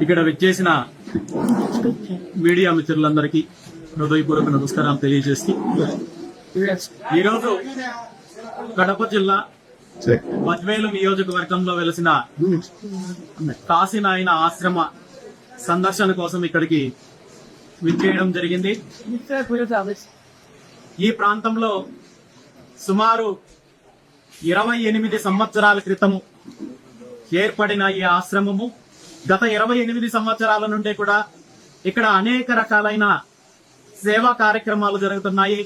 ఇక్కడ విచ్చేసిన మీడియా మిత్రులందరికీ హృదయపూర్వక నమస్కారాలు తెలియజేస్తూ ఈరోజు కడప జిల్లా బద్వేలు నియోజకవర్గంలో వెలిసిన కాశీనాయన ఆశ్రమ సందర్శన కోసం ఇక్కడికి విచ్చేయడం జరిగింది. ఈ ప్రాంతంలో సుమారు 28 సంవత్సరాల క్రితము ఏర్పడిన ఈ ఆశ్రమము గత 28 సంవత్సరాల నుండి కూడా ఇక్కడ అనేక రకాలైన సేవా కార్యక్రమాలు జరుగుతున్నాయి.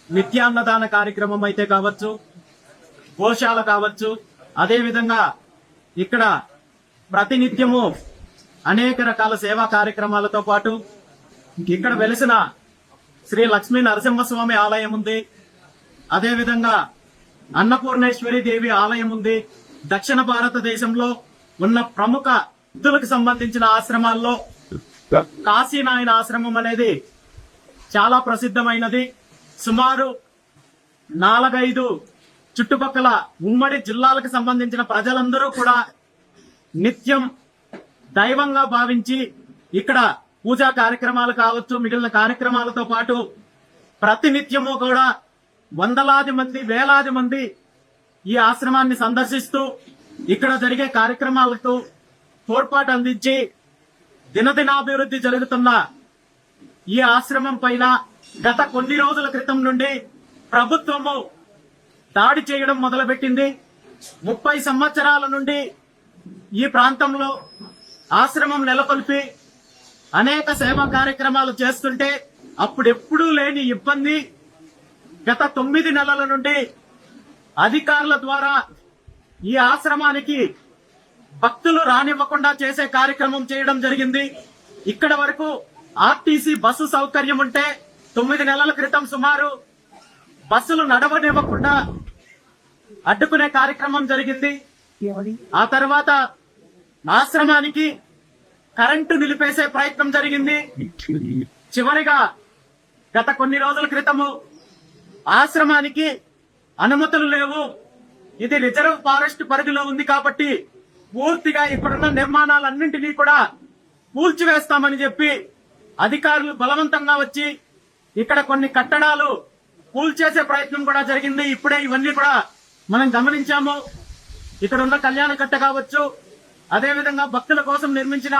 నిత్యాన్నదాన కార్యక్రమం అయితే కావచ్చు, గోశాల కావచ్చు, అదే విధంగా ఇక్కడ ప్రతినిత్యము అనేక రకాల సేవా కార్యక్రమాలతో పాటు ఇక్కడ వెలిసిన శ్రీ లక్ష్మీ నరసింహస్వామి ఆలయం ఉంది. అదే విధంగా అన్నపూర్ణేశ్వరి దేవి ఆలయం ఉంది. దక్షిణ భారతదేశంలో ఉన్న ప్రముఖ వృద్ధులకు సంబంధించిన ఆశ్రమాల్లో కాశీనాయన ఆశ్రమం అనేది చాలా ప్రసిద్ధమైనది. సుమారు 4-5 చుట్టుపక్కల ఉమ్మడి జిల్లాలకు సంబంధించిన ప్రజలందరూ కూడా నిత్యం దైవంగా భావించి ఇక్కడ పూజా కార్యక్రమాలు కావచ్చు, మిగిలిన కార్యక్రమాలతో పాటు ప్రతినిత్యము కూడా వందలాది మంది, వేలాది మంది ఈ ఆశ్రమాన్ని సందర్శిస్తూ ఇక్కడ జరిగే కార్యక్రమాలకు తోడ్పాటు అందించి దినదినాభివృద్ధి జరుగుతున్న ఈ ఆశ్రమం పైన గత కొన్ని రోజుల క్రితం నుండి ప్రభుత్వము దాడి చేయడం మొదలుపెట్టింది. 30 సంవత్సరాల నుండి ఈ ప్రాంతంలో ఆశ్రమం నెలకొల్పి అనేక సేవా కార్యక్రమాలు చేస్తుంటే అప్పుడెప్పుడూ లేని ఇబ్బంది గత 9 నెలల నుండి అధికారుల ద్వారా ఈ ఆశ్రమానికి భక్తులు రానివ్వకుండా చేసే కార్యక్రమం చేయడం జరిగింది. ఇక్కడ వరకు ఆర్టీసీ బస్సు సౌకర్యం ఉంటే 9 నెలల క్రితం సుమారు బస్సులు నడవనివ్వకుండా అడ్డుకునే కార్యక్రమం జరిగింది. ఆ తర్వాత ఆశ్రమానికి కరెంటు నిలిపేసే ప్రయత్నం జరిగింది. చివరిగా గత కొన్ని రోజుల క్రితము ఆశ్రమానికి అనుమతులు లేవు, ఇది రిజర్వ్ ఫారెస్ట్ పరిధిలో ఉంది కాబట్టి పూర్తిగా ఇక్కడున్న నిర్మాణాలన్నింటినీ కూడా కూల్చివేస్తామని చెప్పి అధికారులు బలవంతంగా వచ్చి ఇక్కడ కొన్ని కట్టడాలు కూల్చేసే ప్రయత్నం కూడా జరిగింది. ఇప్పుడే ఇవన్నీ కూడా మనం గమనించాము. ఇక్కడ ఉన్న కళ్యాణ కట్ట కావచ్చు, అదేవిధంగా భక్తుల కోసం నిర్మించిన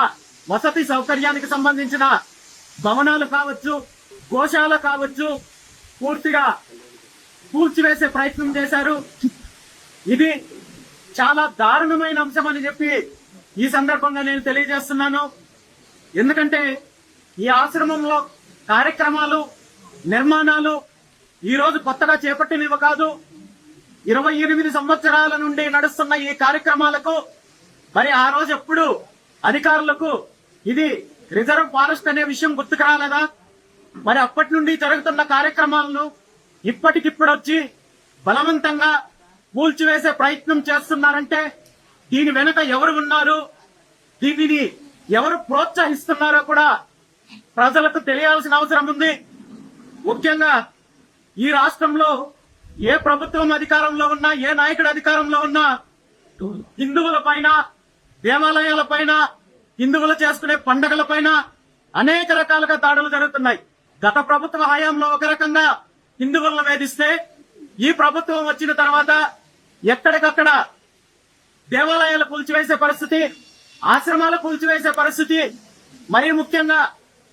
వసతి సౌకర్యానికి సంబంధించిన భవనాలు కావచ్చు, గోశాల కావచ్చు, పూర్తిగా కూల్చివేసే ప్రయత్నం చేశారు. ఇది చాలా దారుణమైన అంశం అని చెప్పి ఈ సందర్భంగా నేను తెలియజేస్తున్నాను. ఎందుకంటే ఈ ఆశ్రమంలో కార్యక్రమాలు, నిర్మాణాలు ఈ రోజు కొత్తగా చేపట్టినవి కాదు. 28 సంవత్సరాల నుండి నడుస్తున్న ఈ కార్యక్రమాలకు మరి ఆ రోజు ఎప్పుడు అధికారులకు ఇది రిజర్వ్ ఫారెస్ట్ అనే విషయం గుర్తుకు రాలేదా? మరి అప్పటి నుండి జరుగుతున్న కార్యక్రమాలను ఇప్పటికిప్పుడు వచ్చి బలవంతంగా కూల్చివేసే ప్రయత్నం చేస్తున్నారంటే దీని వెనుక ఎవరు ఉన్నారు, దీనిని ఎవరు ప్రోత్సహిస్తున్నారో కూడా ప్రజలకు తెలియాల్సిన అవసరం ఉంది. ముఖ్యంగా ఈ రాష్ట్రంలో ఏ ప్రభుత్వం అధికారంలో ఉన్నా, ఏ నాయకుడు అధికారంలో ఉన్నా హిందువుల పైన, దేవాలయాల పైన, హిందువులు చేసుకునే పండుగల పైన అనేక రకాలుగా దాడులు జరుగుతున్నాయి. గత ప్రభుత్వ హయాంలో ఒక రకంగా హిందువులను వేధిస్తే ఈ ప్రభుత్వం వచ్చిన తర్వాత ఎక్కడికక్కడ దేవాలయాలు కూల్చివేసే పరిస్థితి, ఆశ్రమాలు కూల్చివేసే పరిస్థితి. మరీ ముఖ్యంగా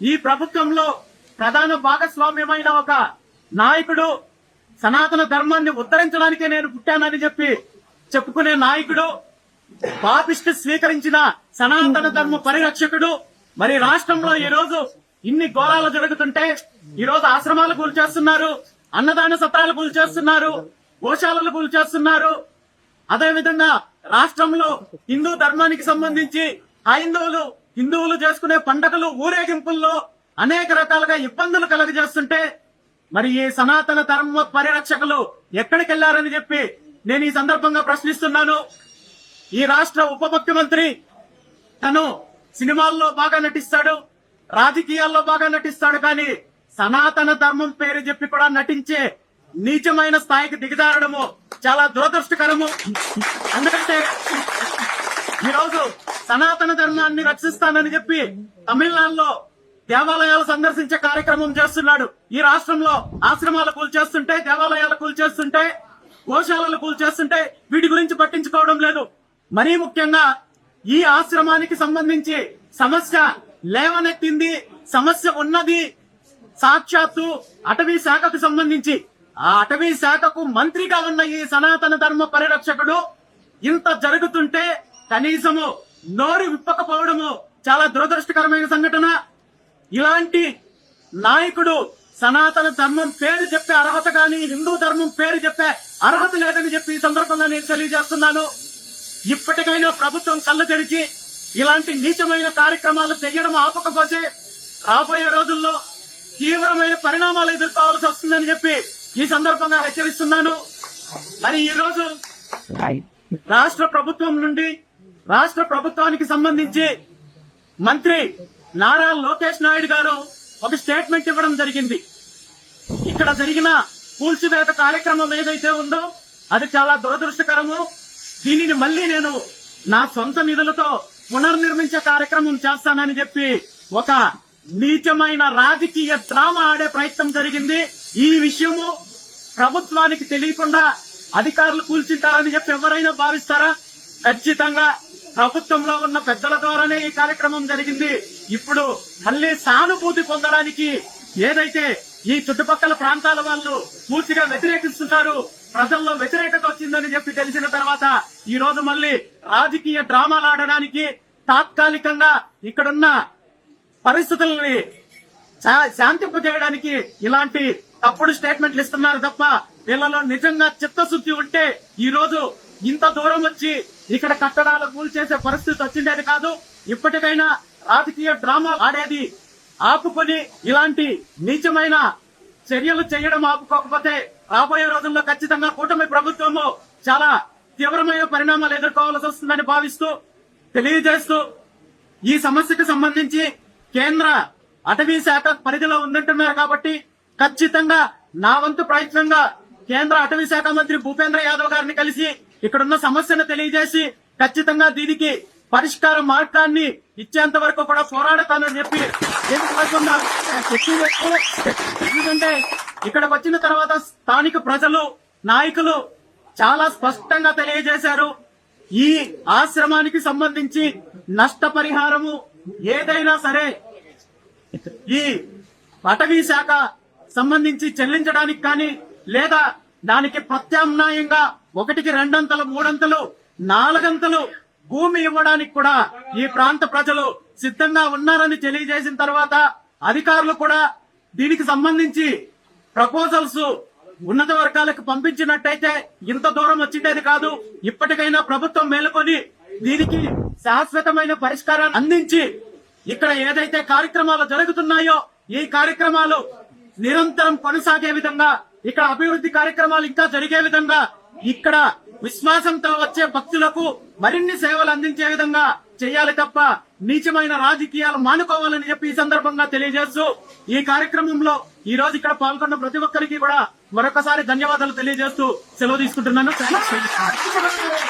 ఈ ప్రభుత్వంలో ప్రధాన భాగస్వామ్యమైన ఒక నాయకుడు, సనాతన ధర్మాన్ని ఉద్ధరించడానికే నేను పుట్టానని చెప్పి చెప్పుకునే నాయకుడు, పాపిష్టి స్వీకరించిన సనాతన ధర్మ పరిరక్షకుడు, మరి రాష్ట్రంలో ఈ రోజు ఇన్ని ఘోరాలు జరుగుతుంటే ఈ రోజు ఆశ్రమాలు కూల్చేస్తున్నారు, అన్నదాన సత్రాలు కూల్చేస్తున్నారు, గోశాలలు కూల్చేస్తున్నారు. అదేవిధంగా రాష్ట్రంలో హిందూ ధర్మానికి సంబంధించి హిందువులు చేసుకునే పండుగలు, ఊరేగింపుల్లో అనేక రకాలుగా ఇబ్బందులు కలగజేస్తుంటే మరి ఈ సనాతన ధర్మ పరిరక్షకులు ఎక్కడికి వెళ్లారని చెప్పి నేను ఈ సందర్భంగా ప్రశ్నిస్తున్నాను. ఈ రాష్ట్ర ఉప ముఖ్యమంత్రి తను సినిమాల్లో బాగా నటిస్తాడు, రాజకీయాల్లో బాగా నటిస్తాడు, కానీ సనాతన ధర్మం పేరు చెప్పి కూడా నటించే నీచమైన స్థాయికి దిగజారడము చాలా దురదృష్టకరము. ఎందుకంటే ఈ రోజు సనాతన ధర్మాన్ని రక్షిస్తానని చెప్పి తమిళనాడులో దేవాలయాలు సందర్శించే కార్యక్రమం చేస్తున్నాడు. ఈ రాష్ట్రంలో ఆశ్రమాలు కూల్చేస్తుంటే, దేవాలయాలు కూల్చేస్తుంటే, గోశాలలు కూల్చేస్తుంటే వీటి గురించి పట్టించుకోవడం లేదు. మరీ ముఖ్యంగా ఈ ఆశ్రమానికి సంబంధించి సమస్య లేవనెత్తింది, సమస్య ఉన్నది సాక్షాత్తు అటవీ శాఖకు సంబంధించి. ఆ అటవీ శాఖకు మంత్రిగా ఉన్న ఈ సనాతన ధర్మ పరిరక్షకుడు ఇంత జరుగుతుంటే కనీసము నోరు విప్పకపోవడము చాలా దురదృష్టకరమైన సంఘటన. ఇలాంటి నాయకుడు సనాతన ధర్మం పేరు చెప్పే అర్హత కానీ, హిందూ ధర్మం పేరు చెప్పే అర్హత లేదని చెప్పి ఈ సందర్భంగా నేను తెలియజేస్తున్నాను. ఇప్పటికైనా ప్రభుత్వం కళ్ళు తెరిచి ఇలాంటి నీచమైన కార్యక్రమాలు చేయడం ఆపకపోతే రాబోయే రోజుల్లో తీవ్రమైన పరిణామాలు ఎదుర్కోవాల్సి వస్తుందని చెప్పి ఈ సందర్భంగా హెచ్చరిస్తున్నాను. మరి ఈ రోజు రాష్ట్ర ప్రభుత్వం నుండి, రాష్ట్ర ప్రభుత్వానికి సంబంధించి మంత్రి నారా లోకేష్ నాయుడు గారు ఒక స్టేట్మెంట్ ఇవ్వడం జరిగింది. ఇక్కడ జరిగిన కూల్చివేత కార్యక్రమం ఏదైతే ఉందో అది చాలా దురదృష్టకరము. దీనిని మళ్ళీ నేను నా సొంత నిధులతో పునర్నిర్మించే కార్యక్రమం చేస్తానని చెప్పి ఒక నీచమైన రాజకీయ డ్రామా ఆడే ప్రయత్నం జరిగింది. ఈ విషయము ప్రభుత్వానికి తెలియకుండా అధికారులు కూల్చుంటారని చెప్పి ఎవరైనా భావిస్తారా? ఖచ్చితంగా ప్రభుత్వంలో ఉన్న పెద్దల ద్వారానే ఈ కార్యక్రమం జరిగింది. ఇప్పుడు మళ్ళీ సానుభూతి పొందడానికి ఏదైతే ఈ చుట్టుపక్కల ప్రాంతాల వాళ్ళు పూర్తిగా వ్యతిరేకిస్తున్నారు, ప్రజల్లో వ్యతిరేకత వచ్చిందని చెప్పి తెలిసిన తర్వాత ఈ రోజు మళ్ళీ రాజకీయ డ్రామాలు ఆడడానికి, తాత్కాలికంగా ఇక్కడున్న పరిస్థితుల్ని శాంతింపజేయడానికి ఇలాంటి తప్పుడు స్టేట్మెంట్లు ఇస్తున్నారు తప్ప వీళ్ళలో నిజంగా చిత్తశుద్ధి ఉంటే ఈ రోజు ఇంత దూరం వచ్చి ఇక్కడ కట్టడాలు కూల్చేసే పరిస్థితి వచ్చిండేది కాదు. ఇప్పటికైనా రాజకీయ డ్రామా ఆడేది ఆపుకొని ఇలాంటి నీచమైన చర్యలు చేయడం ఆపుకోకపోతే రాబోయే రోజుల్లో ఖచ్చితంగా కూటమి ప్రభుత్వము చాలా తీవ్రమైన పరిణామాలు ఎదుర్కోవాల్సి వస్తుందని భావిస్తూ తెలియజేస్తూ, ఈ సమస్యకు సంబంధించి కేంద్ర అటవీ శాఖ పరిధిలో ఉందంటున్నారు కాబట్టి ఖచ్చితంగా నా వంతు ప్రయత్నంగా కేంద్ర అటవీ శాఖ మంత్రి భూపేంద్ర యాదవ్ గారిని కలిసి ఇక్కడున్న సమస్యను తెలియజేసి ఖచ్చితంగా దీనికి పరిష్కార మార్గాన్ని ఇచ్చేంత వరకు కూడా పోరాడతానని చెప్పి ఎందుకంటే ఇక్కడికి వచ్చిన తర్వాత స్థానిక ప్రజలు, నాయకులు చాలా స్పష్టంగా తెలియజేశారు. ఈ ఆశ్రమానికి సంబంధించి నష్టపరిహారము ఏదైనా సరే ఈ అటవీ శాఖ సంబంధించి చెల్లించడానికి కానీ, లేదా దానికి ప్రత్యామ్నాయంగా 1కి 2 3 4 భూమి ఇవ్వడానికి కూడా ఈ ప్రాంత ప్రజలు సిద్ధంగా ఉన్నారని తెలియజేసిన తర్వాత అధికారులు కూడా దీనికి సంబంధించి ప్రపోజల్స్ ఉన్నత వర్గాలకు పంపించినట్టయితే ఇంత దూరం వచ్చిండేది కాదు. ఇప్పటికైనా ప్రభుత్వం మేలుకొని దీనికి శాశ్వతమైన పరిష్కారాన్ని అందించి ఇక్కడ ఏదైతే కార్యక్రమాలు జరుగుతున్నాయో ఈ కార్యక్రమాలు నిరంతరం కొనసాగే విధంగా, ఇక్కడ అభివృద్ధి కార్యక్రమాలు ఇంకా జరిగే విధంగా, ఇక్కడ విశ్వాసంతో వచ్చే భక్తులకు మరిన్ని సేవలు అందించే విధంగా చేయాలి తప్ప నీచమైన రాజకీయాలు మానుకోవాలని చెప్పి ఈ సందర్భంగా తెలియజేస్తూ ఈ కార్యక్రమంలో ఈ రోజు ఇక్కడ పాల్గొన్న ప్రతి ఒక్కరికి కూడా మరొకసారి ధన్యవాదాలు తెలియజేస్తూ సెలవు తీసుకుంటున్నాను.